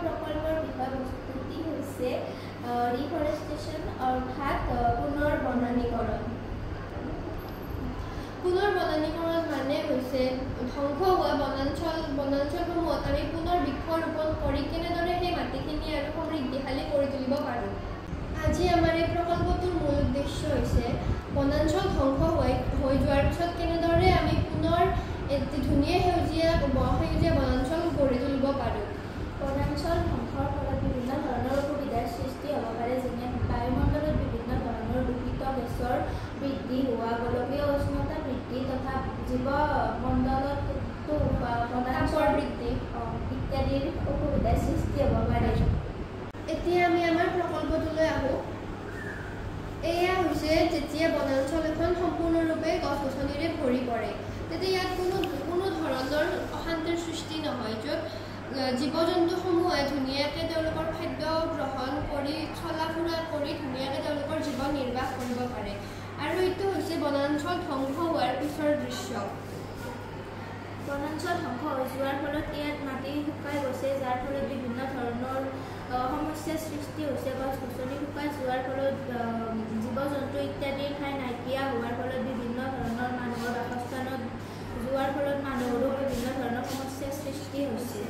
প্ৰকল্পৰ বিষয়বস্তুটি হৈছে ৰিফৰেষ্টেশ্যন অৰ্থাৎ পুনৰ বনানীকৰণ। পুনৰ বনানীকৰণ মানে হৈছে ধ্বংস হোৱা বনাঞ্চলসমূহত আমি পুনৰ বৃক্ষৰোপণ কৰি কেনেদৰে সেই মাটিখিনি আৰু সমৃদ্ধিশালী কৰি তুলিব পাৰোঁ। আজি আমাৰ এই প্ৰকল্পটোৰ মূল উদ্দেশ্য হৈছে বনাঞ্চল ধ্বংস হৈ যোৱাৰ পিছত কেনেদৰে আমি পুনৰ এটি ধুনীয়া সেউজীয়া বনাঞ্চল গঢ়ি তুলিব পাৰোঁ। বনাঞ্চল ধ্বংসৰ ফলত বিভিন্ন ধৰণৰ অসুবিধাৰ সৃষ্টি হ'ব পাৰে, যেনে বায়ুমণ্ডলত বিভিন্ন ধৰণৰ দূষিত গেছৰ বৃদ্ধি হোৱা, গোলকীয় উষ্ণতা বৃদ্ধি তথা জীৱমণ্ডলতো বনাঞ্চল বৃদ্ধি ইত্যাদিৰ অসুবিধাৰ সৃষ্টি হ'ব পাৰে। এতিয়া আমি আমাৰ প্ৰকল্পটোলৈ আহোঁ। এয়া হৈছে যেতিয়া বনাঞ্চল এখন সম্পূৰ্ণৰূপে গছ-গছনিৰে ভৰি পৰে, তেতিয়া ইয়াত কোনো ধৰণৰ অশান্তিৰ সৃষ্টি নহয়, য'ত জীৱ-জন্তুসমূহে ধুনীয়াকৈ তেওঁলোকৰ খাদ্য গ্ৰহণ কৰি চলা ফুৰা কৰি ধুনীয়াকৈ তেওঁলোকৰ জীৱন নিৰ্বাহ কৰিব পাৰে। আৰু এইটো হৈছে বনাঞ্চল ধ্বংস হোৱাৰ পিছৰ দৃশ্য। বনাঞ্চল ধ্বংস হৈ যোৱাৰ ফলত ইয়াত মাটি শুকাই গৈছে, যাৰ ফলত বিভিন্ন ধৰণৰ সমস্যাৰ সৃষ্টি হৈছে। গছ-গছনি শুকাই যোৱাৰ ফলত জীৱ-জন্তু ইত্যাদিৰ ঠাই নাইকিয়া হোৱাৰ ফলত বিভিন্ন ধৰণৰ মানুহৰ বাসস্থানত যোৱাৰ ফলত মানুহৰো বিভিন্ন ধৰণৰ সমস্যাৰ সৃষ্টি হৈছে।